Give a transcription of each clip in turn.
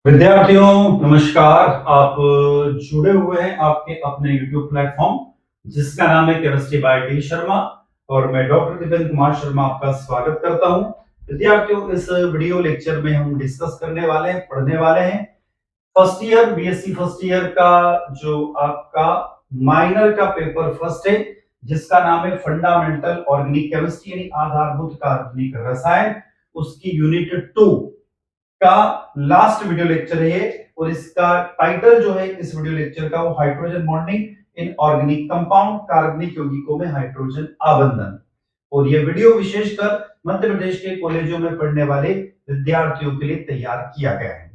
विद्यार्थियों नमस्कार। आप जुड़े हुए हैं आपके अपने YouTube प्लेटफॉर्म जिसका नाम है केमिस्ट्री बाय डी शर्मा और मैं डॉक्टर दिपेंद्र कुमार शर्मा आपका स्वागत करता हूं। विद्यार्थियों इस वीडियो लेक्चर में हम डिस्कस करने वाले हैं, पढ़ने वाले हैं first year BSc first year का जो आपका माइनर का पेपर फर्स्ट है जिसका नाम है फंडामेंटल ऑर्गेनिक केमिस्ट्री यानी आधारभूत कार्बनिक रसायन, उसकी यूनिट 2 का लास्ट वीडियो लेक्चर है और इसका टाइटल जो है इस वीडियो लेक्चर का वो hydrogen bonding in organic compound, कार्बनिक यौगिकों में हाइड्रोजन आबंधन। और ये वीडियो विशेषकर मध्य प्रदेश के कॉलेजों में पढ़ने वाले विद्यार्थियों के लिए तैयार किया गया है।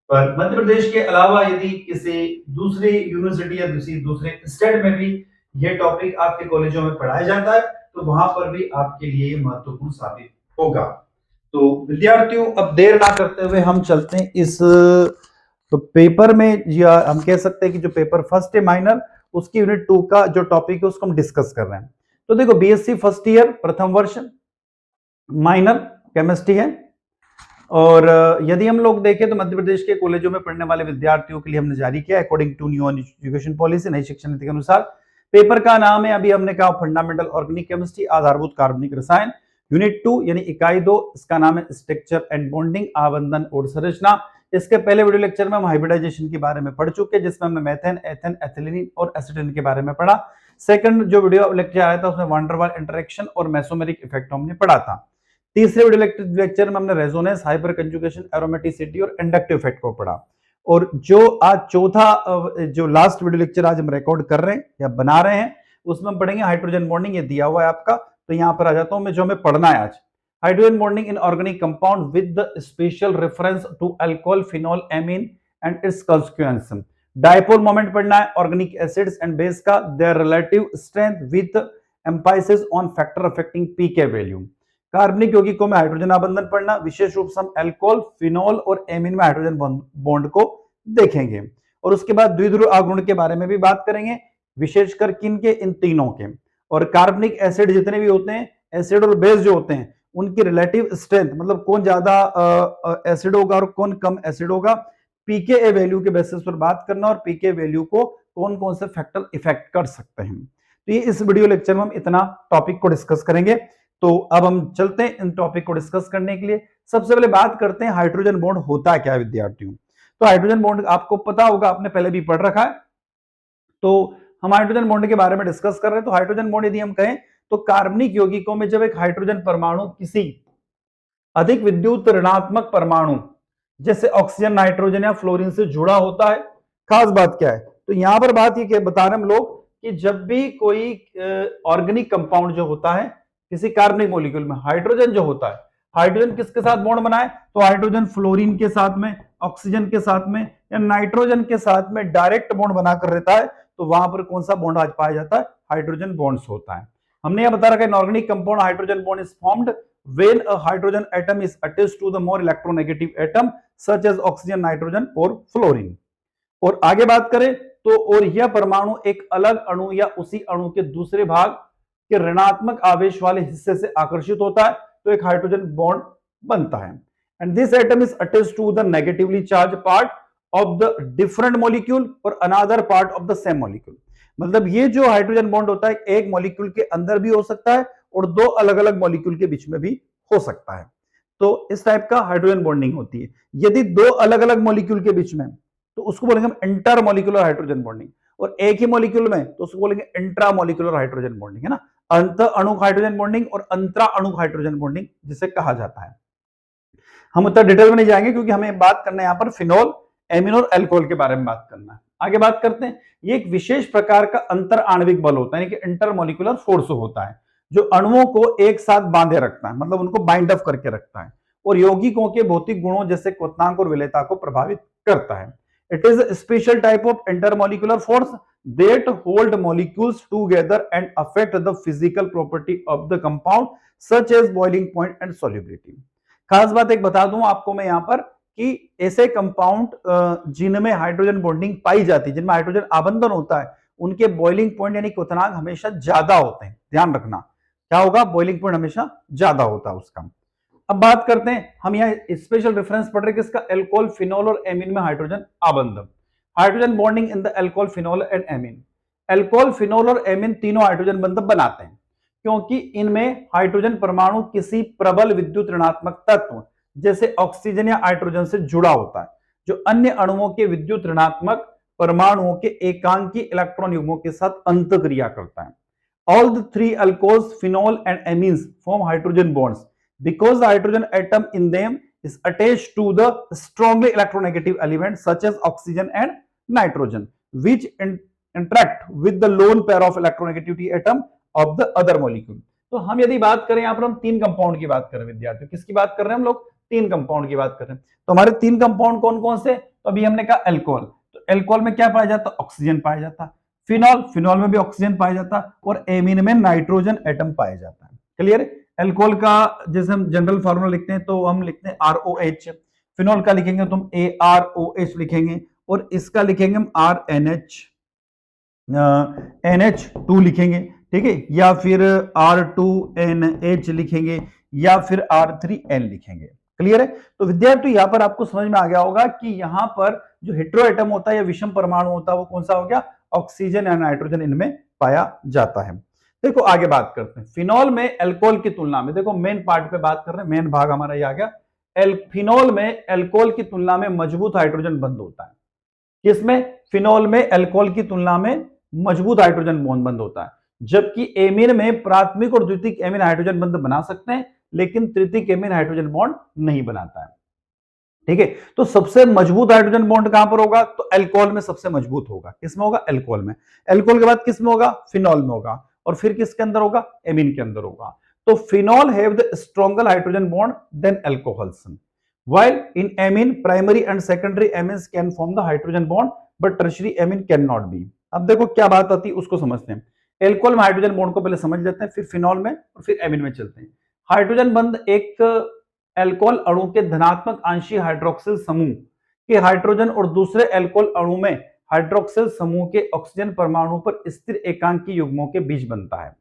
पर मध्य प्रदेश के अलावा यदि किसी दूसरी यूनिवर्सिटी या दूसरे स्टेट में भी ये टॉपिक आपके कॉलेजों में पढ़ाया जाता है तो वहां पर भी आपके लिए महत्वपूर्ण साबित होगा। तो विद्यार्थियों अब देर ना करते हुए हम चलते हैं इस पेपर में, या हम कह सकते हैं कि जो पेपर फर्स्ट है माइनर उसकी यूनिट 2 का जो टॉपिक है उसको हम डिस्कस कर रहे हैं। तो देखो बीएससी फर्स्ट ईयर प्रथम वर्ष माइनर केमिस्ट्री है और यदि हम लोग देखें तो मध्य प्रदेश के कॉलेजों में पढ़ने वाले विद्यार्थियों के लिए हमने जारी किया according to new education policy, नई शिक्षा नीति के अनुसार। पेपर का नाम है अभी हमने कहा फंडामेंटल ऑर्गेनिक केमिस्ट्री आधारभूत कार्बनिक रसायन, यूनिट 2 यानी इकाई 2, इसका नाम है स्ट्रक्चर एंड बॉन्डिंग, आबंधन और संरचना। इसके पहले वीडियो लेक्चर में हम हाइब्रिडाइजेशन के बारे में पढ़ चुके हैं जिसमें हमने मेथेन, एथेन, एथिलीन और एसिटिन के बारे में पढ़ा। सेकंड जो वीडियो लेक्चर आया था उसमें वान डेर वाल इंटरेक्शन और मेसोमेरिक इफेक्ट हमने पढ़ा था। तीसरे वीडियो लेक्चर में हमने रेजोनेंस, हाइपर कंजुगेशन, एरोमेटिसिटी और इंडक्टिव इफेक्ट को पढ़ा। और जो आज चौथा जो लास्ट वीडियो लेक्चर आज हम रिकॉर्ड कर रहे हैं या बना रहे हैं उसमें हम पढ़ेंगे हाइड्रोजन बॉन्डिंग। ये दिया हुआ है आपका, तो यहां पर आ जाता हूं मैं, जो हमें पढ़ना है आज hydrogen bonding in organic compound with the special reference to alcohol, phenol, amine and its constituents. Dipole moment पढ़ना है ऑर्गेनिक एसिड्स एंड बेस का, their relative strength with emphasis on factor affecting pK value. कार्बनिक यौगिकों में hydrogen आबंधन पढ़ना, विशेष रूप से हम अल्कोहल, फिनोल और एमीन में हाइड्रोजन बॉन्ड को देखेंगे। और उसके बाद द्विध्रुव आघूर्ण के बारे में भी बात करेंगे, विशेषकर किन के, इन तीनों के। और कार्बनिक एसिड जितने भी होते हैं, एसिड और बेस जो होते हैं उनकी रिलेटिव स्ट्रेंथ, मतलब कौन ज्यादा एसिड होगा और कौन कम एसिड होगा, पीके वैल्यू के बेसिस पर बात करना और पीके वैल्यू को कौन कौन से फैक्टर इफेक्ट कर सकते हैं। तो ये इस वीडियो लेक्चर में हम इतना टॉपिक को डिस्कस करेंगे। तो अब हम चलते हैं इन टॉपिक को डिस्कस करने के लिए। सबसे पहले बात करते हैं हाइड्रोजन बॉन्ड होता क्या है विद्यार्थियों। तो हाइड्रोजन बॉन्ड आपको पता होगा, आपने पहले भी पढ़ रखा है। तो हम हाइड्रोजन बॉन्ड के बारे में डिस्कस कर रहे हैं। तो हाइड्रोजन बॉन्ड यदि हम कहें तो कार्बनिक यौगिकों में जब एक हाइड्रोजन परमाणु किसी अधिक विद्युत ऋणात्मक परमाणु जैसे ऑक्सीजन, नाइट्रोजन या फ्लोरीन से जुड़ा होता है। खास बात क्या है, तो यहां पर बात ये बता रहे हम लोग कि जब भी कोई ऑर्गेनिक कंपाउंड जो होता है किसी कार्बनिक मॉलिक्यूल में, हाइड्रोजन जो होता है, हाइड्रोजन किसके साथ बॉन्ड बनाए, तो हाइड्रोजन फ्लोरीन के साथ में, ऑक्सीजन के साथ में या नाइट्रोजन के साथ में डायरेक्ट बॉन्ड बनाकर रहता है, तो वहां पर कौन सा बॉन्ड आज पाया जाता है, हाइड्रोजन बॉन्ड्स होता है। हमने यह बता रखा है inorganic compound hydrogen bond is formed when a hydrogen atom is attached to the more electronegative atom such as oxygen, nitrogen और fluorine। और आगे बात करें तो और यह परमाणु एक अलग अणु या उसी अणु के दूसरे भाग के ऋणात्मक आवेश वाले हिस्से से आकर्षित होता है तो एक हाइड्रोजन बॉन्ड बनता है। And this atom is attached to the negatively charge part of the different molecule और another part of the same molecule. मतलब ये जो हाइड्रोजन बॉन्ड होता है एक मॉलिक्यूल के अंदर भी हो सकता है और दो अलग अलग मॉलिक्यूल के बीच में भी हो सकता है। तो इस टाइप का हाइड्रोजन बॉन्डिंग होती है। यदि दो अलग अलग मॉलिक्यूल के बीच में तो उसको बोलेंगे हम इंटर मॉलिक्यूलर हाइड्रोजन बॉन्डिंग, और एक ही मॉलिक्यूल में तो उसको बोलेंगे इंट्रा मॉलिक्यूलर हाइड्रोजन बॉन्डिंग, है ना, अंत अणु हाइड्रोजन बॉन्डिंग और अंतरा अणु हाइड्रोजन बॉन्डिंग जिसे कहा जाता है। हम उतना डिटेल में नहीं जाएंगे क्योंकि हमें बात करना है यहाँ पर फिनोल, एमीन और अल्कोहल के बारे में बात करना है। आगे बात करते हैं, ये एक विशेष प्रकार का अंतर आणविक बल होता है, यानी कि इंटरमॉलिक्यूलर फोर्स होता है जो अणुओं को एक साथ बांधे रखता है, मतलब उनको बाइंड अप करके रखता है और यौगिकों के भौतिक गुणों जैसे क्वथनांक और विलेयता को प्रभावित करता है। It is a special type of intermolecular force that hold molecules together and affect the physical property of the compound such as boiling point and solubility. खास बात एक बता दूं आपको मैं यहां पर कि ऐसे कंपाउंड जिनमें हाइड्रोजन बॉन्डिंग पाई जाती है, जिनमें हाइड्रोजन आबंधन होता है, उनके बॉइलिंग पॉइंट यानी क्वथनांक हमेशा ज्यादा होते हैं। ध्यान रखना क्या होगा, बॉइलिंग पॉइंट हमेशा ज्यादा होता है उसका। अब बात करते हैं, हम यहाँ स्पेशल रेफरेंस पढ़ रहे हैं किसका, एल्कोहल, फिनोल और एमीन में हाइड्रोजन आबंध, hydrogen bonding in the alcohol, phenol and amine. Alcohol, phenol और एमीन तीनों हाइड्रोजन बंध बनाते हैं क्योंकि इनमें हाइड्रोजन परमाणु किसी प्रबल विद्युत ऋणात्मक तत्व जैसे ऑक्सीजन या हाइड्रोजन से जुड़ा होता है, जो अन्य अणुओं के विद्युत ऋणात्मक परमाणुओं के एकांकी इलेक्ट्रॉन युग्मों के साथ अंतःक्रिया करता है। All the three alcohols, phenol and amines form hydrogen bonds because the hydrogen atom in them is attached to the strongly electronegative elements such as oxygen and nitrogen, which interact with the lone pair of electronegativity atom of the other molecule. तो हम यदि बात करें, यहां पर हम तीन compound की बात कर रहे हैं विद्यार्थियों, किसकी बात कर रहे हैं हम लोग, तीन कंपाउंड की बात कर रहे हैं। तो हमारे तीन कंपाउंड कौन कौन से, तो अभी हमने कहा एल्कोहल, तो एल्कोहल में क्या पाया जाता है, ऑक्सीजन पाया जाता है, फिनॉल, फिनॉल में भी ऑक्सीजन पाया जाता है, और एमीन में नाइट्रोजन एटम पाया जाता है। क्लियर। एल्कोहल का जैसे हम जनरल फार्मूला लिखते हैं तो हम लिखते हैं ROH, फिनॉल का लिखेंगे तो हम AROH लिखेंगे, और इसका लिखेंगे हम NH2 लिखेंगे, ठीक है, या फिर R2NH लिखेंगे, या फिर R3N लिखेंगे। क्लियर है। तो विद्यार्थी यहां पर आपको समझ में आ गया होगा कि यहां पर जो हेटेरो एटम होता है या विषम परमाणु होता है वो कौन सा हो गया, ऑक्सीजन या नाइट्रोजन इनमें पाया जाता है। देखो आगे बात करते हैं, फिनॉल में एल्कोहल की तुलना में, देखो मेन पार्ट पे बात कर रहे हैं, मेन भाग हमारा ये आ गया, फिनॉल में एल्कोहल की तुलना में मजबूत हाइड्रोजन बंध होता है। किसमें, फिनॉल में एल्कोहल की तुलना में मजबूत हाइड्रोजन बंध होता है, जबकि एमीन में प्राथमिक और द्वितीयक एमीन हाइड्रोजन बंध बना सकते हैं लेकिन तृतीयक एमीन हाइड्रोजन बॉन्ड नहीं बनाता है। ठीक है, तो सबसे मजबूत हाइड्रोजन बॉन्ड कहां पर होगा, तो एल्कोहल में सबसे मजबूत होगा। किसमें होगा, एल्कोहल में। एल्कोहल के बाद किसमें होगा, फिनॉल में होगा, और फिर किसके अंदर होगा, एमीन के अंदर होगा। तो phenol have the stronger hydrogen bond than alcohols, while in amine primary and secondary amines can form the hydrogen bond but tertiary amine cannot be। अब देखो क्या बात आती है उसको समझते हैं। एल्कोहल में हाइड्रोजन बॉन्ड को पहले समझ लेते हैं, फिर फिनॉल में और फिर एमीन में चलते हैं। हाइड्रोजन बंध एक एल्कोहल अणु के धनात्मक आंशिक हाइड्रोक्सिल समूह के हाइड्रोजन और दूसरे एल्कोहल अणु में हाइड्रोक्सिल समूह के ऑक्सीजन परमाणु पर स्थिर एकांकी युग्मों के बीच बनता है।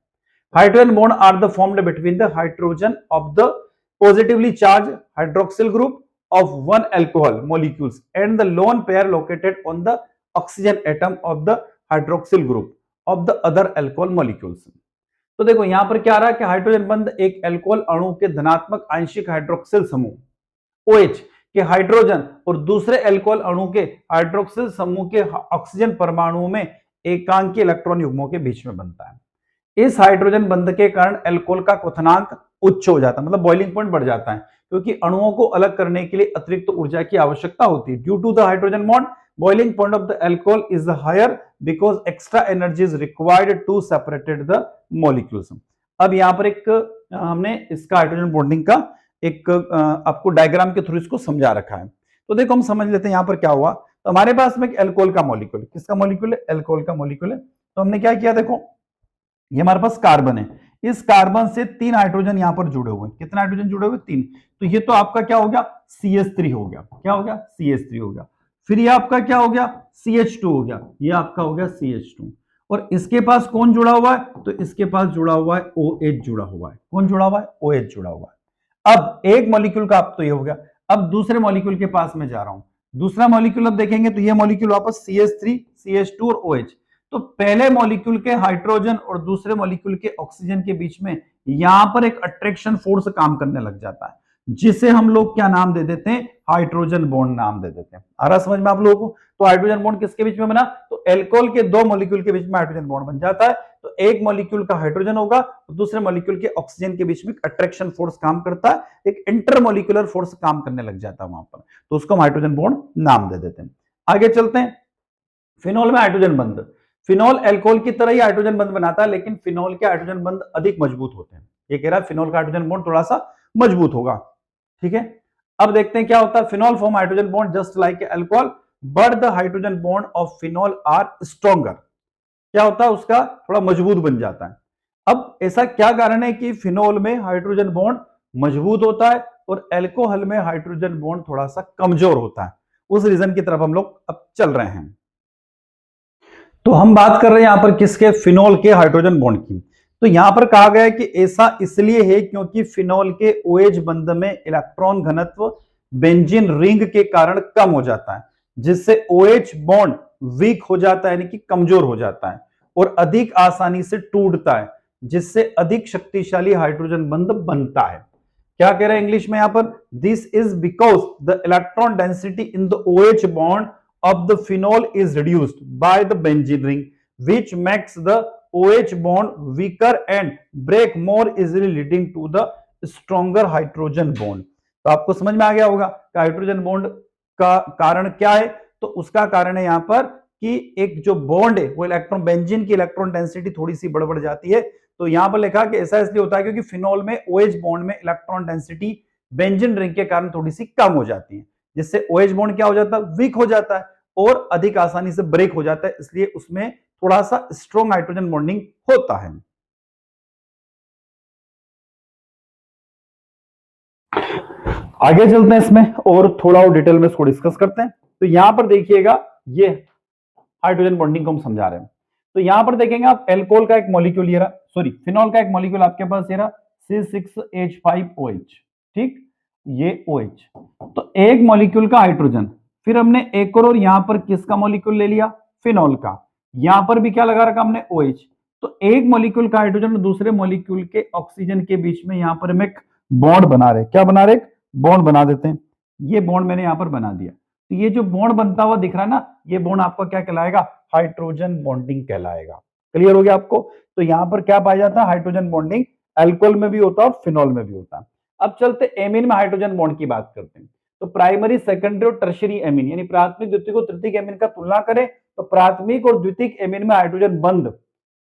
Hydrogen bond are the formed between the hydrogen of the positively charged hydroxyl group of one alcohol molecules and the lone pair located on the oxygen atom of the hydroxyl group of the other alcohol molecules। तो देखो यहां पर क्या आ रहा है कि hydrogen बंध एक एल्कोहल अणु के धनात्मक आंशिक हाइड्रोक्सिल समूह OH के हाइड्रोजन और दूसरे एल्कोहल अणु के हाइड्रोक्सिल समूह के ऑक्सीजन परमाणुओं में एकांकी इलेक्ट्रॉन युग्मों के बीच में बनता है। इस हाइड्रोजन बंध के कारण एल्कोहल का क्वथनांक उच्च हो जाता है, मतलब बॉइलिंग पॉइंट बढ़ जाता है, क्योंकि अणुओं को अलग करने के लिए अतिरिक्त ऊर्जा की आवश्यकता होती है। Due to the hydrogen bond boiling point of the alcohol is higher because extra energy is required to separated the molecules. अब यहाँ पर एक हमने इसका हाइड्रोजन बॉन्डिंग का एक आपको डायग्राम के थ्रू इसको समझा रखा है। तो देखो हम समझ लेते हैं यहाँ पर क्या हुआ। तो हमारे पास में एक एल्कोहल का मॉलिक्यूल, किसका मॉलिक्यूल है, एल्कोहल का मॉलिक्यूल है। तो हमने क्या किया, देखो ये हमारे पास कार्बन है, इस कार्बन से 3 हाइड्रोजन यहां पर जुड़े हुए हैं। कितने हाइड्रोजन जुड़े हुए, 3। तो ये तो आपका क्या हो गया, CH3 हो गया। क्या हो गया, CH3 हो गया। फिर ये आपका क्या हो गया, CH2 हो गया। ये आपका हो गया CH2। और इसके पास कौन जुड़ा हुआ है, तो इसके पास जुड़ा हुआ है OH जुड़ा हुआ है। कौन जुड़ा हुआ है, OH जुड़ा हुआ है। अब एक मॉलिक्यूल का आप तो ये हो गया। अब दूसरे मॉलिक्यूल के पास में जा रहा हूं। दूसरा मॉलिक्यूल अब देखेंगे तो ये मॉलिक्यूल वापस CH3, CH2 और OH। तो पहले मॉलिक्यूल के हाइड्रोजन और दूसरे मॉलिक्यूल के ऑक्सीजन के बीच में यहां पर एक अट्रैक्शन फोर्स काम करने लग जाता है, जिसे हम लोग क्या नाम दे देते हैं, हाइड्रोजन बॉन्ड नाम दे देते हैं। आ रहा समझ में आप लोगों को। तो हाइड्रोजन बॉन्ड किसके बीच में बना, तो एल्कोहल के 2 मॉलिक्यूल के बीच में हाइड्रोजन बॉन्ड बन जाता है। तो एक मॉलिक्यूल का हाइड्रोजन होगा और दूसरे मॉलिक्यूल के ऑक्सीजन के बीच में अट्रैक्शन फोर्स काम करता है, एक इंटरमॉलिक्यूलर फोर्स काम करने लग जाता है वहां पर। तो उसको हम हाइड्रोजन बॉन्ड नाम दे देते हैं। आगे चलते हैं। फिनॉल में हाइड्रोजन बंध, फिनॉल एल्कोहल की तरह ही हाइड्रोजन बंध बनाता है, लेकिन फिनॉल के हाइड्रोजन बंध अधिक मजबूत होते हैं। ये कह रहा है फिनॉल का हाइड्रोजन बॉन्ड थोड़ा सा मजबूत होगा। ठीक है, अब देखते हैं क्या होता है। Phenol form hydrogen bond just like alcohol but the hydrogen bond of phenol are stronger. क्या होता है, उसका थोड़ा मजबूत बन जाता है। अब ऐसा क्या कारण है कि फिनॉल में हाइड्रोजन बॉन्ड मजबूत होता है और एल्कोहल में हाइड्रोजन बॉन्ड थोड़ा सा कमजोर होता है, उस रीजन की तरफ हम लोग अब चल रहे हैं। तो हम बात कर रहे हैं यहां पर किसके, फिनॉल के हाइड्रोजन बॉन्ड की। तो यहां पर कहा गया है कि ऐसा इसलिए है क्योंकि फिनॉल के OH बंध में इलेक्ट्रॉन घनत्व बेंजीन रिंग के कारण कम हो जाता है, जिससे OH बॉन्ड वीक हो जाता है, यानी कि कमजोर हो जाता है और अधिक आसानी से टूटता है, जिससे अधिक शक्तिशाली हाइड्रोजन बंध बनता है। क्या कह रहे हैं इंग्लिश में यहां पर? This is because the electron density in the OH bond of the phenol is reduced by the benzene ring, which makes the OH bond weaker and break more easily, leading to the stronger hydrogen bond. तो आपको समझ में आ गया होगा कि hydrogen bond का कारण क्या है। तो उसका कारण है यहां पर कि एक जो बॉन्ड है वो इलेक्ट्रॉन, बेंजीन की इलेक्ट्रॉन डेंसिटी थोड़ी सी बढ़ जाती है। तो यहां पर लिखा कि ऐसा इसलिए होता है क्योंकि फिनॉल में OH बॉन्ड में इलेक्ट्रॉन डेंसिटी बेंजीन रिंग के कारण थोड़ी सी कम हो जाती है, जिससे OH बॉन्ड क्या हो जाता है? वीक हो जाता है और अधिक आसानी से ब्रेक हो जाता है, इसलिए उसमें थोड़ा सा स्ट्रॉन्ग हाइड्रोजन बॉन्डिंग होता है। आगे चलते हैं इसमें और थोड़ा और डिटेल में इसको डिस्कस करते हैं। तो यहां पर देखिएगा, ये हाइड्रोजन बॉन्डिंग को हम समझा रहे हैं। तो यहां पर देखेंगे आप, एल्कोहल का एक मॉलिक्यूल ये रहा, सॉरी फिनॉल का एक मॉलिक्यूल आपके पास ये रहा C6H5OH, ठीक, ये OH। तो एक मॉलिक्यूल का हाइड्रोजन, फिर हमने एक और यहां पर किसका मॉलिक्यूल ले लिया? फिनॉल का। यहां पर भी क्या लगा रखा हमने? OH। तो एक मॉलिक्यूल का हाइड्रोजन और दूसरे मॉलिक्यूल के ऑक्सीजन के बीच में यहां पर हम एक बॉन्ड बना रहे। क्या बना रहे? बॉन्ड बना देते हैं। ये बॉन्ड मैंने यहां पर बना दिया। तो ये जो बॉन्ड बनता हुआ दिख रहा है ना, ये बॉन्ड आपका क्या कहलाएगा? हाइड्रोजन बॉन्डिंग कहलाएगा। क्लियर हो गया आपको? तो यहां पर क्या पाया जाता है? हाइड्रोजन बॉन्डिंग अल्कोहल में भी होता है और फिनॉल में भी होता है। अब चलते एमीन में हाइड्रोजन बॉन्ड की बात करते हैं। तो प्राइमरी, सेकेंडरी और टर्शियरी एमीन, यानी प्राथमिक, द्वितीयक और तृतीयक एमीन का तुलना करें तो प्राथमिक और द्वितीयक एमीन में हाइड्रोजन बंध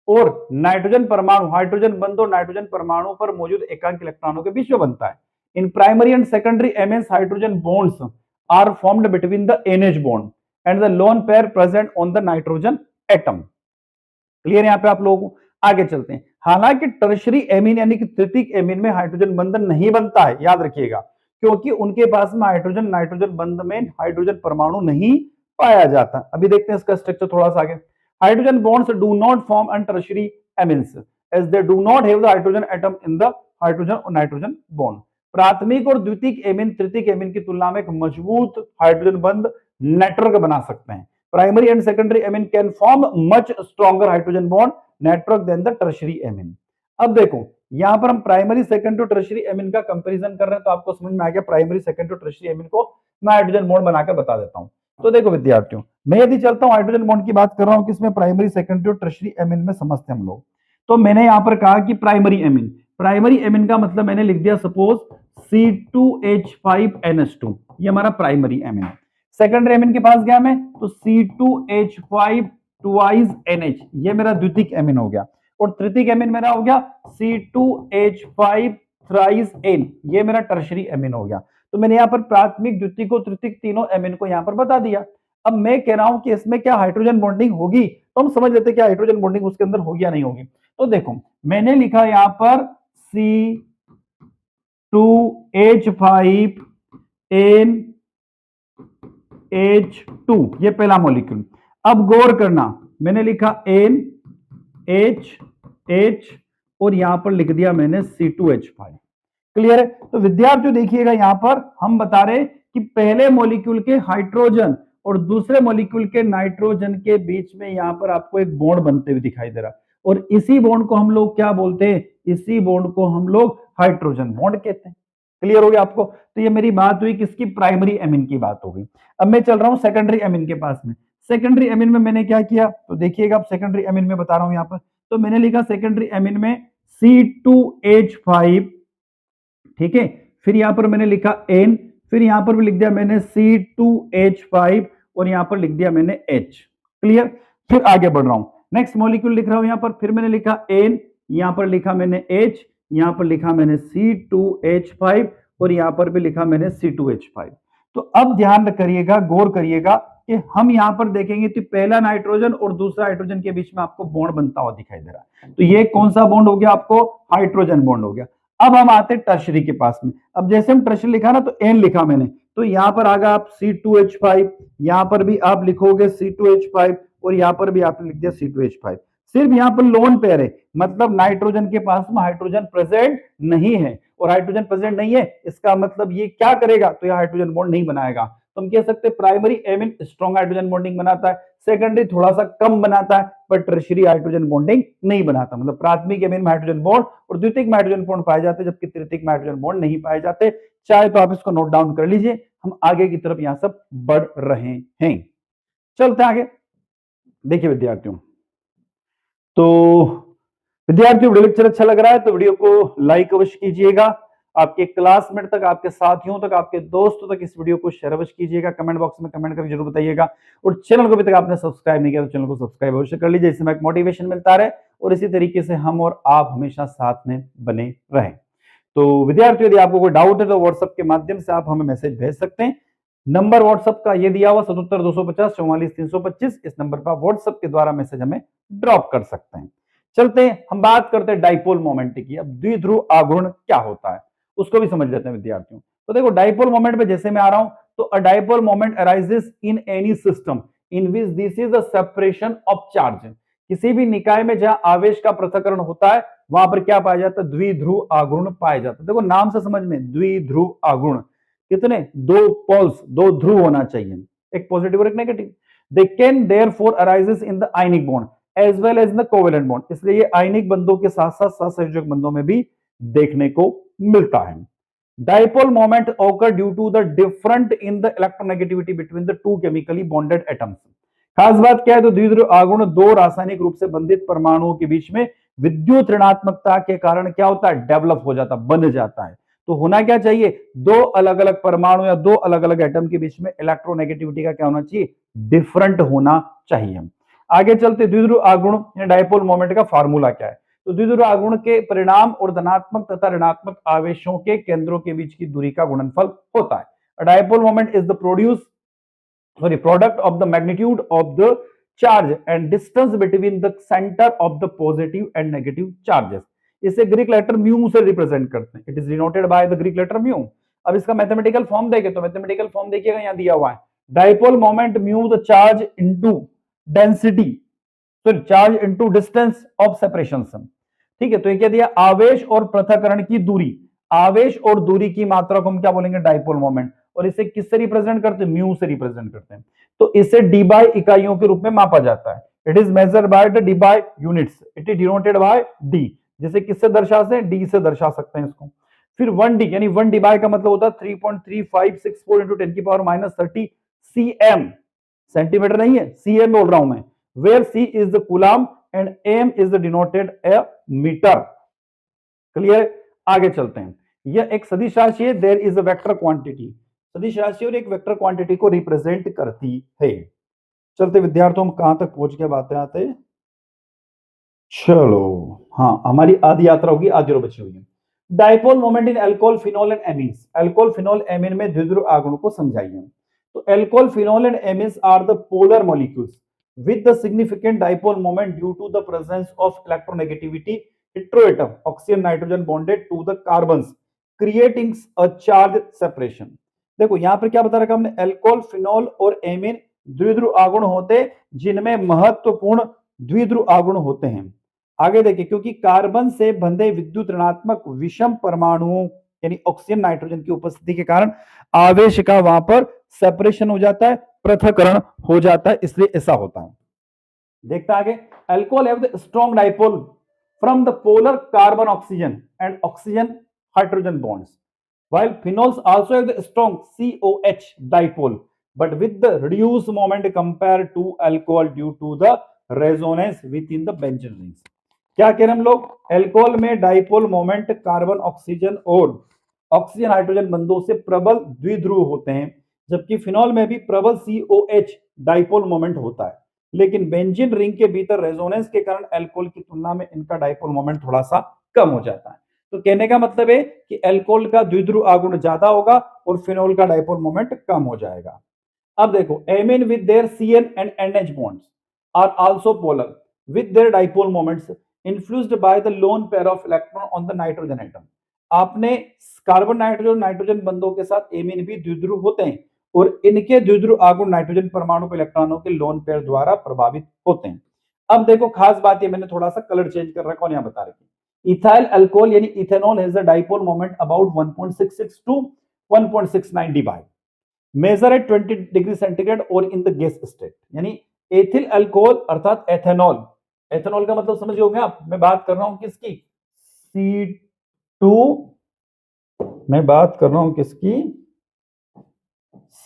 और नाइट्रोजन परमाणु, हाइड्रोजन बंध और नाइट्रोजन परमाणु पर मौजूद एकांक इलेक्ट्रॉनों के बीच में बनता है। In primary and secondary amines hydrogen bonds are formed between the NH bond and the lone pair present on the nitrogen atom. Clear है यहाँ पे आप लोगों को? आगे चलते हैं। हालांकि टर्शरी एमीन यानी कि तृतीयक एमीन में हाइड्रोजन बंधन नहीं बनता है, याद रखिएगा, क्योंकि उनके पास में हाइड्रोजन नाइट्रोजन बंध में हाइड्रोजन परमाणु नहीं पाया जाता। अभी देखते हैं इसका स्ट्रक्चर थोड़ा सा आगे। Hydrogen bonds do not form on tertiary amines as they do not have the hydrogen atom in the hydrogen और नाइट्रोजन बॉन्ड। प्राथमिक और द्वितीयक एमीन तृतीयक एमीन की तुलना में एक मजबूत हाइड्रोजन बंध नेटवर्क बना सकते हैं। Primary and secondary amine can form much stronger hydrogen bond network than the tertiary amine. अब देखो यहां पर हम प्राइमरी, सेकेंडरी और टर्शियरी एमीन का कंपैरिजन कर रहे हैं, तो आपको समझ में आ गया प्राइमरी, सेकेंडरी और टर्शियरी एमीन को मैं हाइड्रोजन बॉन्ड बनाकर बता देता हूं। तो देखो विद्यार्थियों, मैं यदि चलता हूं हाइड्रोजन बॉन्ड की बात कर रहा हूं किसमें? प्राइमरी, सेकेंडरी और टर्शियरी एमीन में समझते हैं हम लोग। तो मैंने यहां पर कहा कि प्राइमरी एमीन, प्राइमरी एमीन का मतलब मैंने लिख दिया सपोज C2H5NH2, ये हमारा प्राइमरी एमीन है। सेकेंडरी एमीन के पास गया मैं तो C2H5 ट्वाइस NH, ये मेरा द्वितीयक एमीन हो गया। और तृतीयक एमीन मेरा हो गया C2H5 थ्राइस N, ये मेरा टर्शियरी एमीन हो गया। तो मैंने यहाँ पर प्राथमिक, द्वितीयक और तृतीयक तीनों एमीन को यहाँ पर बता दिया। अब मैं कह रहा हूं कि इसमें क्या हाइड्रोजन बॉन्डिंग होगी, तो हम समझ लेते हैं क्या हाइड्रोजन बॉन्डिंग उसके अंदर होगी या नहीं होगी। तो देखो मैंने लिखा यहाँ पर C2H5NH2, ये पहला मॉलिक्यूल। अब गौर करना, मैंने लिखा NH और यहां पर लिख दिया मैंने C2H5। क्लियर है? तो विद्यार्थियों देखिएगा यहां पर हम बता रहे कि पहले मॉलिक्यूल के हाइड्रोजन और दूसरे मॉलिक्यूल के नाइट्रोजन के बीच में यहां पर आपको एक बॉन्ड बनते हुए दिखाई दे रहा, और इसी बॉन्ड को हम लोग क्या बोलते हैं? इसी बॉन्ड को हम लोग हाइड्रोजन बॉन्ड कहते हैं। क्लियर हो गया आपको? तो ये मेरी बात हुई किसकी? प्राइमरी एमीन की बात हो गई। अब मैं चल रहा हूं सेकेंडरी एमीन के पास में। सेकेंडरी एमीन में मैंने क्या किया, तो देखिएगा, आप सेकेंडरी एमीन में बता रहा हूं यहां पर। तो मैंने लिखा सेकेंडरी एमीन में C2H5, ठीक है, फिर यहां पर मैंने लिखा N, फिर यहां पर भी लिख दिया मैंने C2H5 और यहां पर लिख दिया मैंने H। क्लियर? फिर आगे बढ़ रहा हूं, नेक्स्ट मॉलिक्यूल लिख रहा हूं यहां पर, फिर मैंने लिखा N, यहां पर लिखा मैंने H, यहां पर लिखा मैंने C2H5 और यहां पर भी लिखा मैंने C2H5। तो अब ध्यान करिएगा, गौर करिएगा कि हम यहां पर देखेंगे तो पहला नाइट्रोजन और दूसरा हाइड्रोजन के बीच में आपको बॉन्ड बनता हुआ दिखाई दे रहा है। तो ये कौन सा बॉन्ड हो गया? आपको हाइड्रोजन बॉन्ड हो गया। अब हम आते हैं टर्शियरी के पास में। अब जैसे हम टर्शियरी लिखा ना, तो N लिखा मैंने, तो यहां पर आगा आप C2H5, यहां पर भी आप लिखोगे C2H5 और यहां पर भी आपने लिख दिया C2H5। सिर्फ यहाँ पर लोन पेयर है, मतलब नाइट्रोजन के पास में हाइड्रोजन प्रेजेंट नहीं है, और हाइड्रोजन प्रेजेंट नहीं है इसका मतलब ये क्या करेगा, तो ये हाइड्रोजन बॉन्ड नहीं बनाएगा। तो हम कह सकते हैं primary amine strong hydrogen bonding बनाता है, सेकेंडरी थोड़ा सा कम बनाता है, पर टर्शियरी हाइड्रोजन बॉन्डिंग नहीं बनाता। मतलब प्राथमिक एमिन में हाइड्रोजन बॉन्ड और द्वितीयक में हाइड्रोजन बॉन्ड पाए जाते हैं, जबकि तृतीयक में हाइड्रोजन बॉन्ड नहीं पाए जाते। चाहे तो आप इसको नोट डाउन कर लीजिए, हम आगे की तरफ यहां सब बढ़ रहे हैं। चलते हैं आगे। देखिए विद्यार्थियों, तो विद्यार्थियों वीडियो लेक्चर अच्छा लग रहा है तो वीडियो को लाइक अवश्य कीजिएगा, आपके क्लासमेट तक, आपके साथियों तक, आपके दोस्तों तक इस वीडियो को शेयर अवश्य कीजिएगा, कमेंट बॉक्स में कमेंट करके जरूर बताइएगा, और चैनल को अभी तक आपने सब्सक्राइब नहीं किया तो चैनल को सब्सक्राइब अवश्य कर लीजिए, इससे एक मोटिवेशन मिलता रहे और इसी तरीके से हम और आप हमेशा साथ में बने रहें। तो विद्यार्थियों यदि आपको कोई डाउट है तो व्हाट्सएप के माध्यम से आप हमें मैसेज भेज सकते हैं। नंबर व्हाट्सएप का ये दिया हुआ 77 250 44 325, इस नंबर पर व्हाट्सएप के द्वारा मैसेज हमें ड्रॉप कर सकते हैं। चलते हैं, हम बात करते हैं डाइपोल मोमेंट की। अब द्विध्रुव आघूर्ण क्या होता है उसको भी समझ लेते हैं विद्यार्थियों। तो देखो डाइपोल मोमेंट पे जैसे मैं आ रहा हूं, तो अ dipole moment arises in any system in which this is a separation of charge. किसी भी निकाय में जहां आवेश का पृथक्करण होता है वहां पर क्या पाया जाता है, द्विध्रुव आघूर्ण पाया जाता है। देखो नाम से समझ में, द्विध्रुव आघूर्ण कितने, दो पोल्स, दो ध्रुव होना चाहिए, एक पॉजिटिव और एक negative. They can therefore arises in the ionic bond as well as the covalent bond, इसलिए ये आयनिक बंधों के साथ साथ सहसंयोजक बंधों में भी देखने को मिलता है। Dipole moment occur due to the different in the electronegativity between the two chemically bonded atoms। खास बात क्या है, तो द्विध्रुव आघूर्ण दो रासायनिक रूप से बंधित परमाणुओं के बीच में विद्युत ऋणात्मकता के कारण क्या होता है, डेवलप हो जाता, बन जाता है। तो होना क्या चाहिए, दो अलग अलग परमाणु या दो अलग अलग एटम के बीच में इलेक्ट्रोनेगेटिविटी का क्या होना चाहिए, डिफरेंट होना चाहिए। आगे चलते, द्विध्रुव आघूर्ण डाइपोल मोमेंट का फार्मूला क्या है। तो द्विध्रुव आघूर्ण के परिणाम और धनात्मक तथा ऋणात्मक आवेशों के केंद्रों के बीच की दूरी का गुणनफल होता है। Dipole moment is the product of the magnitude of the charge and distance between the center of the positive and negative charges। इसे ग्रीक लेटर म्यू से रिप्रेजेंट करते हैं, it is denoted by the Greek letter mu. अब इसका mathematical form देखें तो mathematical form देखिएगा यहां दिया हुआ है, dipole moment mu the charge into density, तो charge into distance of separation. ठीक है, तो ये क्या दिया, आवेश और पृथक्करण की दूरी, आवेश और दूरी की मात्रा को हम क्या बोलेंगे, डाइपोल मोमेंट, और इसे किससे रिप्रेजेंट करते हैं, म्यू से रिप्रेजेंट करते हैं। तो इसे डी बाय इकाइयों के रूप में मापा जाता है, it is measured by the D by units, it is denoted bye D. जिसे किससे दर्शा सकते हैं, डी से दर्शा सकते हैं इसको। फिर 1D यानी 1 डी बाय का मतलब होता है 3.3564 इंटू 10 की पावर -30 cm, सेंटीमीटर नहीं है, cm बोल रहा हूं मैं, where c is the coulomb and m is the denoted a metre. Clear, आगे चलते हैं। यह एक सदिश राशि है, there is a vector quantity, सदिश राशि और एक वेक्टर क्वांटिटी को रिप्रेजेंट करती है। चलते विद्यार्थियों, हम कहां तक पहुंच के बातें आते, चलो हाँ, हमारी आधी यात्रा होगी, आधी और बची हुई है। Dipole moment in alcohol phenol and amines, alcohol phenol amine में द्विध्रुव आघूर्ण को समझाइए। तो alcohol phenol and amines are the polar molecules with the significant dipole moment due to the presence of electronegativity heteroatom oxygen nitrogen bonded to the carbons creating a charge separation। देखो यहां पर क्या बता रखा हमने, अल्कोहल फिनोल और amine द्विध्रुव आघूर्ण होते जिनमें महत्वपूर्ण द्विध्रुव आघूर्ण होते हैं। आगे देखिए, क्योंकि कार्बन से बंधे विद्युत ऋणात्मक विषम परमाणुओं यानी ऑक्सीजन नाइट्रोजन की उपस्थिति के कारण आवेश का वहां पर सेपरेशन हो जाता है, पृथक्करण हो जाता है, इसलिए ऐसा होता है। देखता आगे, alcohol have the strong dipole from the polar carbon oxygen and oxygen hydrogen bonds, while phenols also have the strong COH dipole but with the reduced moment compared to alcohol due to the resonance within the benzene rings। क्या कह रहे हैं हम लोग, alcohol में dipole moment carbon oxygen और oxygen hydrogen बंधों से प्रबल द्विध्रुव होते हैं, जबकि फिनॉल में भी प्रबल COH डाइपोल मोमेंट होता है, लेकिन बेंजीन रिंग के भीतर रेजोनेंस के कारण अल्कोहल की तुलना में इनका डाइपोल मोमेंट थोड़ा सा कम हो जाता है। तो कहने का मतलब है कि अल्कोहल का द्विध्रुव आघूर्ण ज्यादा होगा और फिनोल का डाइपोल मोमेंट कम हो जाएगा। अब देखो, amine with their CN and NH bonds are also polar with their dipole moments influenced by the lone pair of electron on the nitrogen atom। आपने कार्बन नाइट्रोजन नाइट्रोजन बंधों के साथ amine भी द्विध्रुव होते हैं और इनके द्विध्रुव आघूर्ण नाइट्रोजन परमाणु के इलेक्ट्रॉनों के लोन पेयर द्वारा प्रभावित होते हैं। अब देखो खास बात ये, मैंने थोड़ा सा कलर चेंज कर रखा हूं, यहां बता रखी। इथाइल अल्कोहल यानी ethanol has a dipole moment about 1.66 to 1.69 dBi, measure at 20 degree centigrade और इन द गैस स्टेट। यानी एथिल अल्कोहल अर्थात एथेनॉल, एथेनॉल का मतलब समझ होंगे आप, मैं बात कर रहा हूं किसकी, C2, मैं बात कर रहा हूं किसकी,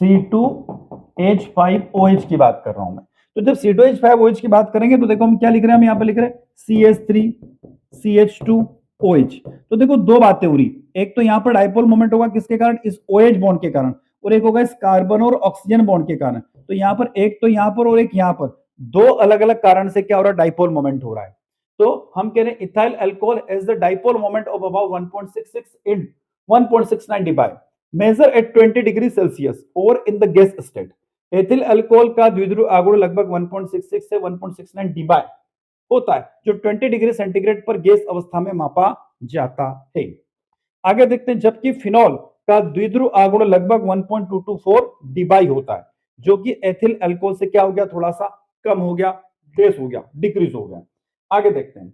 C2H5OH की बात कर रहा हूं मैं। तो जब C2H5OH की बात करेंगे तो देखो हम क्या लिख रहे हैं, हम यहां पे लिख रहे हैं CH3CH2OH। तो देखो दो बातें हो रही, एक तो यहां पर डाइपोल मोमेंट होगा किसके कारण, इस OH बॉन्ड के कारण, और एक होगा इस कार्बन और ऑक्सीजन बॉन्ड के कारण। तो यहां पर एक तो यहां पर और एक यहां पर, दो अलग अलग कारण से क्या हो रहा है, डाइपोल मोमेंट हो रहा है। तो हम कह रहे हैं ethyl alcohol is the dipole moment of about 1.66 in 1.69 dBi, measure at 20 degree Celsius और in the gas state. Ethyl alcohol का द्विध्रुव आगुण लगभग 1.66 से 1.69 dBi होता है, जो 20 डिग्री सेंटीग्रेड पर गैस अवस्था में मापा जाता है। आगे देखते हैं, जबकि फिनॉल का द्विध्रुव आगुण लगभग 1.224 dBi होता है, जो कि एथिल अल्कोहल से क्या हो गया, थोड़ा सा कम हो गया, लेस हो गया, डिक्रीज हो गया। आगे देखते हैं,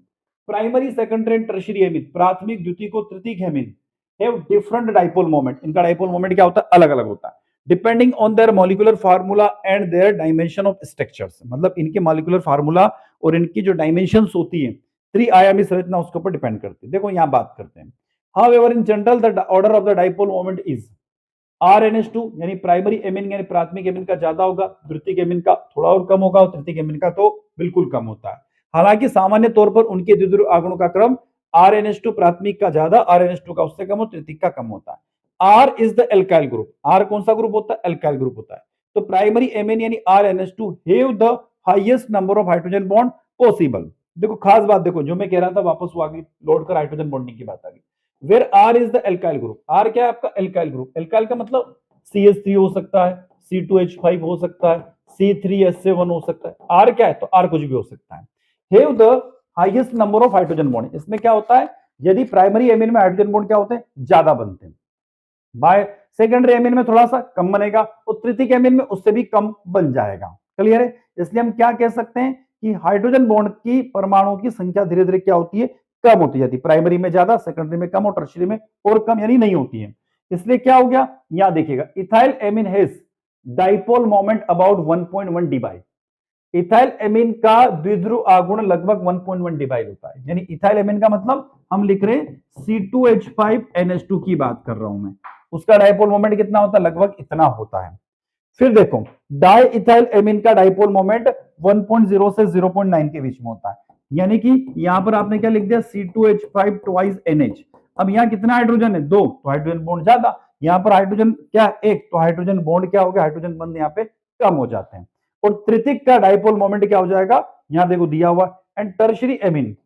primary secondary and tertiary amine, प्राथमिक द्वितीयक और तृतीयक amine have different dipole moment, इनका डाइपोल मोमेंट क्या होता है, अलग अलग होता है, depending on their molecular formula and their dimension of structures. मतलब इनके मॉलिक्यूलर फार्मूला और इनकी जो डायमेंशंस होती है, त्रिआयामी संरचना, उसके ऊपर डिपेंड करती है। देखो यहां बात करते हैं, however in general the order of the dipole moment is RNH2, यानी प्राइमरी एमीन यानी प्राथमिक एमीन का ज्यादा होगा, द्वितीयक एमीन का थोड़ा और कम होगा, और तृतीयक एमीन का तो बिल्कुल कम होता है। हालांकि सामान्य तौर पर उनके द्विध्रुव आगुणों का क्रम RNH2 प्राथमिक का ज्यादा, RNH2 का उससे कम और तृतीयक का कम होता है। R is the alkyl group, R कौन सा ग्रुप होता है, एल्काइल ग्रुप होता है। तो प्राइमरी एमीन यानी RNH2 have the highest number of hydrogen bond possible. देखो खास बात, देखो जो मैं कह रहा था वापस वो आगे लोड कर हाइड्रोजन बॉन्डिंग की बात आ गई। Where R is the alkyl group, R क्या है आपका, एल्काइल ग्रुप। एल्काइल का मतलब CH3 हो सकता है, C2H5 हो सकता है, C3H7 हो सकता है। आर क्या है, तो आर कुछ भी हो सकता है। Have the highest number of hydrogen bond, इसमें क्या होता है, यदि प्राइमरी एमीन में हाइड्रोजन बॉन्ड क्या होते हैं, ज्यादा बनते हैं, बाय सेकेंडरी एमीन में थोड़ा सा कम बनेगा, और तृतीयक एमीन में उससे भी कम बन जाएगा। क्लियर है। इसलिए हम क्या कह सकते हैं कि हाइड्रोजन बॉन्ड की परमाणुओं की संख्या धीरे धीरे क्या होती है, कम होती जाती है, प्राइमरी में ज्यादा, सेकेंडरी में कम और टर्शियरी में और कम, यानी नहीं होती है। इसलिए क्या हो गया, यहां देखिएगा ethyl amine has dipole moment about 1.1 dBi, ethyl amine का द्विध्रुव आगुण लगभग 1.1 dBi होता है। यानी इथाइल एमीन का मतलब हम लिख रहे हैं C2H5NH2 की बात कर रहा हूं मैं, उसका डाइपोल मोमेंट कितना होता है, लगभग इतना होता है। फिर देखो डाई इथाइल एमीन का डाइपोल मोमेंट 1.0 से 0.9 के बीच में होता है। यानी कि यहां पर आपने क्या लिख दिया, C2H5 ट्वाइस NH। अब यहां कितना हाइड्रोजन है, दो, तो हाइड्रोजन बॉन्ड ज्यादा, यहां पर हाइड्रोजन क्या, एक, तो हाइड्रोजन बॉन्ड क्या हो गया, हाइड्रोजन बंद यहां पे कम हो जाते हैं। और तृतीयक का डाइपोल मोमेंट क्या हो जाएगा, यहां देखो दिया हुआ। And tertiary amine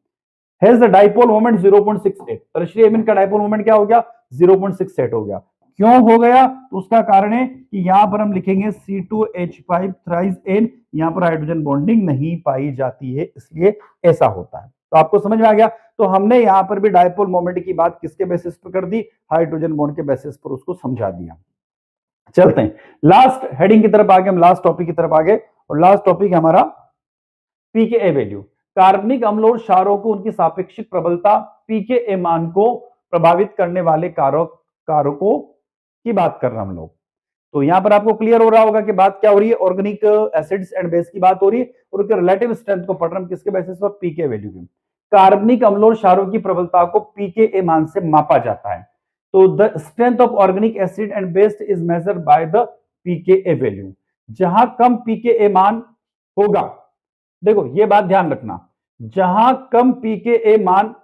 has the dipole moment 0.68, tertiary amine का डाइपोल मोमेंट क्या हो गया, 0.68 हो गया। क्यों हो गया, तो उसका कारण है कि यहां पर हम लिखेंगे C2H5 थ्राइस N, यहां पर हाइड्रोजन बॉन्डिंग नहीं पाई जाती है, इसलिए ऐसा होता है। तो आपको समझ में आ गया। तो हमने यहां पर भी डाइपोल मोमेंट की बात किसके बेसिस पर कर दी, हाइड्रोजन बॉन्ड के बेसिस पर उसको समझा दिया। चलते हैं लास्ट हेडिंग की तरफ आगे, हम लास्ट टॉपिक की तरफ आगे, और लास्ट टॉपिक हमारा पीकेए वैल्यू। कार्बनिक अम्ल और क्षारों को उनकी सापेक्षिक प्रबलता पीकेए मान को प्रभावित करने वाले कारकों की बात कर रहे हैं हम लोग। तो यहां पर आपको क्लियर हो रहा होगा कि बात क्या हो रही है, ऑर्गेनिक एसिड्स एंड बेस की बात हो रही है, और उनके रिलेटिव स्ट्रेंथ को पढ़ रहे हैं किसके बेसिस पर, पीके वैल्यू की। कार्बनिक अम्ल और क्षारों की प्रबलता को पीकेए मान से मापा जाता है। तो the strength of organic acid and base is measured by the pKa value. जहां कम पीकेए मान होगा, देखो ये बात ध्यान रखना, जहां कम पीकेए मान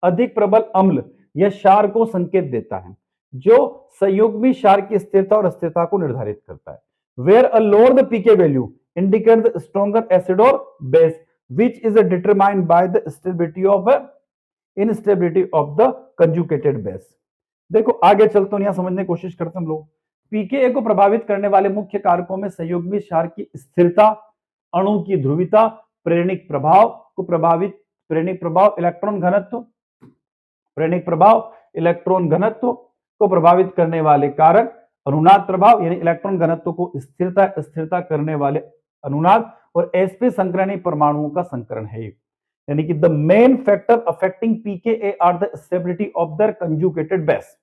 अधिक प्रबल अम्ल या क्षार को संकेत देता है, जो संयुग्मी क्षार की स्थिरता और अस्थिरता को निर्धारित करता है। Where a lower the pK value indicate the stronger acid और base which is determined by the stability of instability of the conjugated base. देखो आगे चलते हैं, यहां समझने की कोशिश करते हैं हम लोग। पीकेए को प्रभावित करने वाले मुख्य कारकों में संयुग्मी क्षार की स्थिरता, अणु की ध्रुवीयता, प्रेरणिक प्रभाव को प्रभावित, प्रेरणिक प्रभाव इलेक्ट्रॉन घनत्व, प्रेरणिक प्रभाव इलेक्ट्रॉन घनत्व को प्रभावित करने वाले कारक, अनुनाद प्रभाव यानी इलेक्ट्रॉन घनत्व को स्थिरता करने वाले अनुनाद, और sp संकरणी परमाणुओं का संकरण है। यानी कि the main factor affecting pKa are the stability of their conjugated base,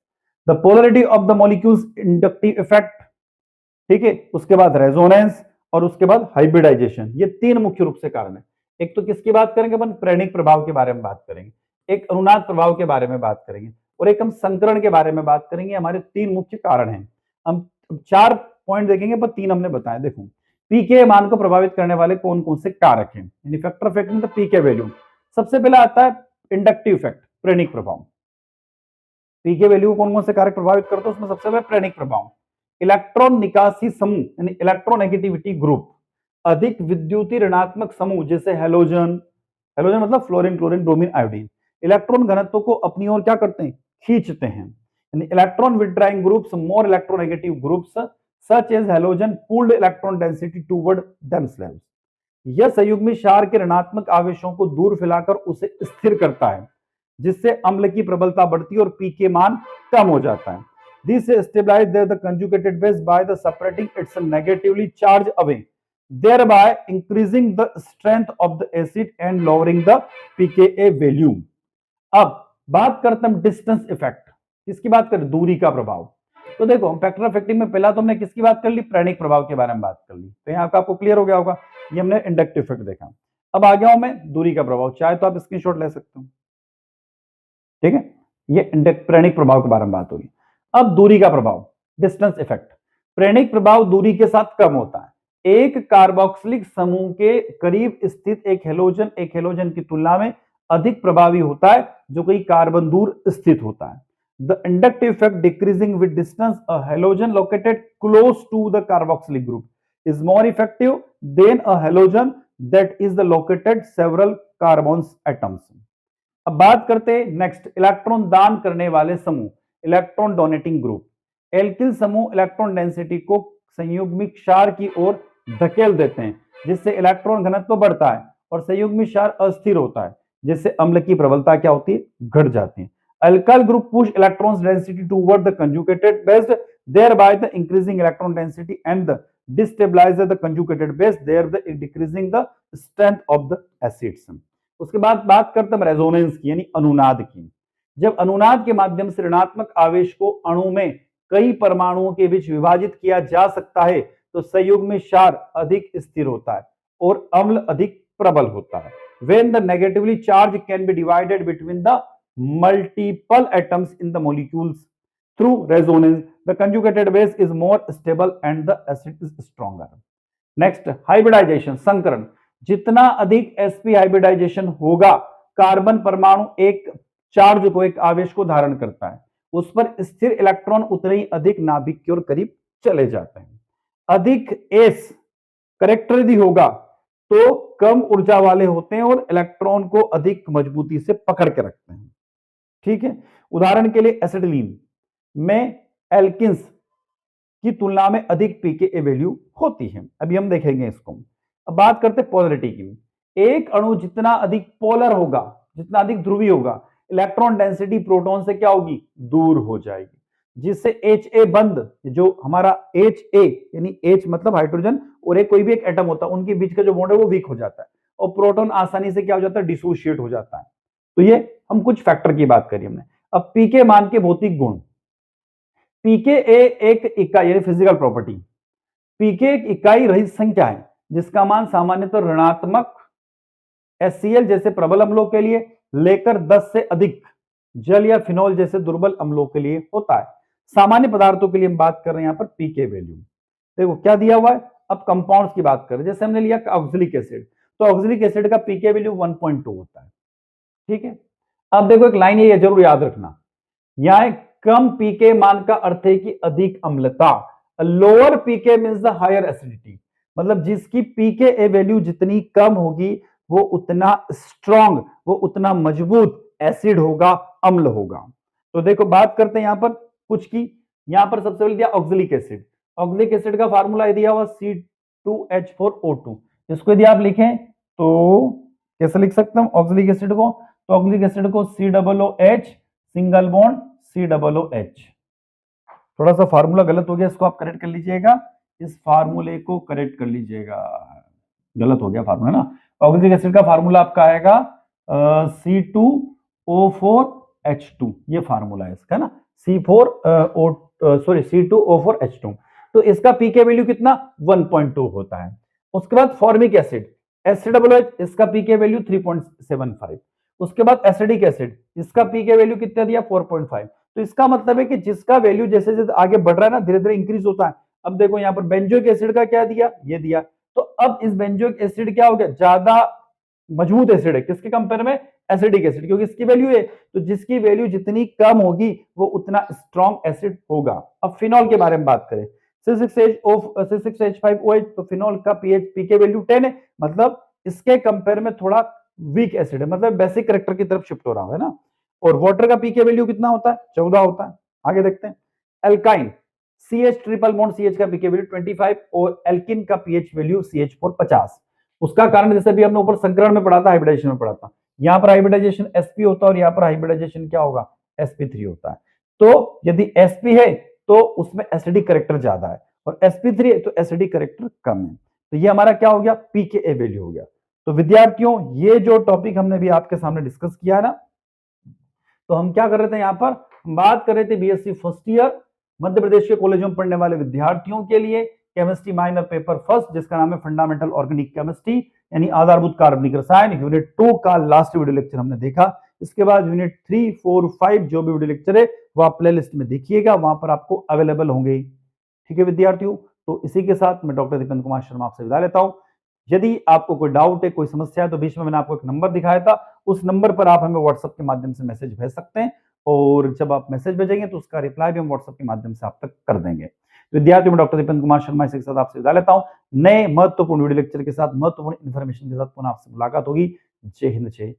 the polarity of the molecules, inductive effect, ठीक है, उसके बाद रेजोनेंस और उसके बाद हाइब्रिडाइजेशन। ये तीन मुख्य रूप से कारण है। एक तो किसकी बात करेंगे अपन, प्रेरणिक प्रभाव के बारे में बात करेंगे, एक अनुनाद प्रभाव के बारे में बात करेंगे और एक हम संकरण के बारे में बात करेंगे। हमारे तीन मुख्य कारण हैं। हम चार पॉइंट देखेंगे पर तीन हमने बताया। देखो, पीके मान को प्रभावित करने वाले कौन कौन से कारक हैं, यानी factor affecting the pK value. सबसे पहला आता है इंडक्टिव इफेक्ट, प्रेरणिक प्रभाव। पीके वैल्यू को कौन कौन से कारक प्रभावित करते हैं, उसमें सबसे पहले प्रेरणिक प्रभाव। इलेक्ट्रॉन निकासी समूह यानी इलेक्ट्रोनेगेटिविटी ग्रुप, अधिक विद्युतीय ऋणात्मक समूह जैसे हेलोजन, हेलोजन मतलब fluorine, chlorine, bromine, iodine, electron घनत्व को अपनी ओर क्या करते हैं, खींचते हैं। यानी electron withdrawing groups, more electronegative groups such as halogen pulled electron density toward themselves. यह संयुग्मी क्षार के ऋणात्मक आवेशों को दूर फैलाकर उसे स्थिर करता है, जिससे अम्ल की प्रबलता बढ़ती है और पीके मान कम हो जाता है। This stabilizes the conjugated base by the separating its negatively charged away, thereby increasing the strength of the acid and lowering the pKa value. अब बात करते हैं डिस्टेंस इफेक्ट। किसकी बात करें, दूरी का प्रभाव। तो देखो, फैक्टर अफेक्टिंग में पहला तो हमने किसकी बात कर ली, प्रेरणिक प्रभाव के बारे में बात कर ली। तो यहाँ आपको क्लियर हो गया होगा, ये हमने इंडक्टिव इफेक्ट देखा। अब आ गया हूं मैं दूरी का प्रभाव, चाहे तो आप स्क्रीनशॉट ले सकते हो, ठीक है। ये प्रेरणिक प्रभाव के बारे में बात होगी। अब दूरी का प्रभाव, डिस्टेंस इफेक्ट। प्रेरणिक प्रभाव दूरी के साथ कम होता है। एक कार्बोक्सिलिक समूह के करीब स्थित एक हेलोजन की तुलना में अधिक प्रभावी होता है जो कहीं कार्बन दूर स्थित होता है। The inductive effect decreasing with distance, a halogen located close to the carboxylic group is more effective than a halogen that is the located several carbons atoms. अब बात करते हैं नेक्स्ट, इलेक्ट्रॉन दान करने वाले समूह, इलेक्ट्रॉन डोनेटिंग ग्रुप। एल्किल समूह electron density को संयुग्मिक क्षार की ओर धकेल देते हैं, जिससे इलेक्ट्रॉन घनत्व बढ़ता है और संयुग्मिक क्षार अस्थिर होता है, जिससे अम्ल की प्रबलता क्या होती है, घट जाती है। Alkyl group push electron density toward the conjugated base, thereby the increasing electron density and the destabilize the conjugated base, thereby decreasing the strength of the acids. उसके बाद बात करते हैं रेजोनेंस की, यानी अनुनाद की। जब अनुनाद के माध्यम से ऋणात्मक आवेश को अणु में कई परमाणुओं के बीच विभाजित किया जा सकता है तो संयुग्मिक क्षार अधिक स्थिर होता है और अम्ल अधिक प्रबल होता है। When the negatively charge can be divided between the multiple atoms in the molecules through resonance, the conjugated base is more stable and the acid is stronger. Next, hybridization, संकरण। जितना अधिक sp हाइब्रिडाइजेशन होगा, carbon परमाणु एक charge को, एक आवेश को धारण करता है, उस पर स्थिर इलेक्ट्रॉन उतने ही अधिक नाभिक की ओर करीब चले जाते हैं। अधिक एस करेक्टर यदि होगा तो कम ऊर्जा वाले होते हैं और इलेक्ट्रॉन को अधिक मजबूती से पकड़ के रखते हैं, ठीक है। उदाहरण के लिए एसिटिलीन में एल्किन्स की तुलना में अधिक पीके वैल्यू होती है। अभी हम देखेंगे इसको। अब बात करते हैं पोलरिटी की। एक अणु जितना अधिक पोलर होगा, जितना अधिक ध्रुवीय होगा, इलेक्ट्रॉन डेंसिटी प्रोटॉन से क्या होगी, दूर हो जाएगी, जिससे HA बंद, जो हमारा HA यानी H मतलब हाइड्रोजन और एक कोई भी एक एटम होता है, उनके बीच का जो बॉन्ड है वो वीक हो जाता है और प्रोटॉन आसानी से क्या हो जाता है, डिसोशिएट हो जाता है। तो ये हम कुछ फैक्टर की बात करी हमने। अब पीके मान के भौतिक गुण। पीके एक इकाई यानी फिजिकल प्रॉपर्टी। पीके एक इकाई रहित संख्या है जिसका मान सामान्यतः ऋणात्मक HCl जैसे प्रबल अम्लों के लिए लेकर 10 से अधिक जल या फिनॉल जैसे दुर्बल अम्लों के लिए होता है। सामान्य पदार्थों के लिए हम बात कर रहे हैं यहां पर पीके वैल्यू। देखो क्या दिया हुआ है। अब कंपाउंड्स की बात करें, जैसे हमने लिया ऑक्सैलिक एसिड, तो ऑक्सैलिक एसिड का पीके वैल्यू 1.2 होता है, ठीक है। अब देखो एक लाइन ये जरूर याद रखना, यहां कम पीके मान का अर्थ है कि अधिक अम्लता। Lower pK means the higher acidity, मतलब जिसकी पीके वैल्यू जितनी कम होगी वो उतना स्ट्रॉन्ग, वो उतना मजबूत एसिड होगा, अम्ल होगा। तो देखो बात करते हैं यहां पर कुछ की। यहां पर सबसे पहले दिया ऑक्सैलिक एसिड। ऑक्सैलिक एसिड का फार्मूला दिया हुआ C2H4O2। इसको यदि आप लिखें तो कैसे लिख सकते हैं ऑक्सैलिक एसिड को, तो ऑक्सैलिक एसिड को COOH सिंगल बॉन्ड COOH। थोड़ा सा फार्मूला गलत हो गया, इसको आप करेक्ट कर लीजिएगा, इस फार्मूले को करेक्ट कर लीजिएगा, गलत हो गया फार्मूला ना। ऑक्जेलिक एसिड का फार्मूला आपका आएगा C2O4H2, ये फार्मूला है इसका ना, C2O4H2। तो इसका पीके वैल्यू कितना 1.2 होता है। उसके बाद फॉर्मिक एसिड HCOOH, इसका पीके वैल्यू 3.75। उसके बाद एसिडिक एसिड, इसका पीके वैल्यू कितना दिया 4.5। तो इसका मतलब है कि जिसका वैल्यू जैसे जैसे आगे बढ़ रहा है ना, धीरे धीरे इंक्रीज होता है। अब देखो यहाँ पर बेंजोइक एसिड का क्या दिया, ये दिया। तो अब इस बेंजोइक एसिड क्या हो गया, ज्यादा मजबूत एसिड है किसके कंपेयर में, एसिडिक एसिड, क्योंकि इसकी वैल्यू है, तो जिसकी वैल्यू जितनी कम होगी वो उतना स्ट्रॉन्ग एसिड होगा। अब फिनॉल के बारे में बात करें, C6H5OH, तो फिनॉल का पीएच पीके वैल्यू 10 है, मतलब इसके कंपेयर में थोड़ा वीक एसिड है, मतलब बेसिक कैरेक्टर की तरफ शिफ्ट हो रहा है ना। और वाटर का पीके वैल्यू कितना होता है, 14 होता है। आगे देखते हैं alkyne, CH triple bond CH का पीके वैल्यू 25 और एल्किन का पीएच वैल्यू CH4 50। उसका कारण जैसे भी हमने ऊपर संकरण में पढ़ा था, हाइब्रिडाइजेशन में पढ़ा था, यहाँ पर हाइब्रिडाइजेशन sp होता है और यहाँ पर हाइब्रिडाइजेशन क्या होगा, sp3 होता है। तो यदि sp है तो उसमें एसिडिक कैरेक्टर ज्यादा है, और sp3 है तो एसिडिक कैरेक्टर कम है। तो ये हमारा क्या हो गया, pKa वैल्यू हो गया। तो विद्यार्थियों ये जो टॉपिक हमने भी आपके सामने डिस्कस किया है ना, तो हम क्या कर रहे थे, यहाँ पर बात कर रहे थे BSc first year Madhya Pradesh के कॉलेजों में पढ़ने वाले विद्यार्थियों के लिए केमिस्ट्री माइनर पेपर फर्स्ट, जिसका नाम है फंडामेंटल ऑर्गेनिक केमिस्ट्री, यानी आधारभूत कार्बनिक रसायन। यूनिट 2 का लास्ट वीडियो लेक्चर हमने देखा। इसके बाद यूनिट 3, 4, 5 जो भी वीडियो लेक्चर है वो आप प्ले लिस्ट में देखिएगा, वहां पर आपको अवेलेबल होंगे। ठीक है विद्यार्थियों, तो इसी के साथ मैं डॉक्टर दीपेंद्र कुमार शर्मा आपसे विदा लेता हूं। यदि आपको कोई डाउट है, कोई समस्या है, तो बीच में मैंने आपको एक नंबर दिखाया था, उस नंबर पर आप हमें व्हाट्सएप के माध्यम से मैसेज भेज सकते हैं, और जब आप मैसेज भेजेंगे तो उसका रिप्लाई भी हम व्हाट्सएप के माध्यम से आप तक कर देंगे। विद्यार्थियों में डॉक्टर दीपेंद्र कुमार शर्मा इसी के साथ आपसे विदा लेता हूं। नए महत्वपूर्ण वीडियो लेक्चर के साथ, महत्वपूर्ण इन्फॉर्मेशन के साथ पुनः आपसे मुलाकात होगी। जय हिंद, जय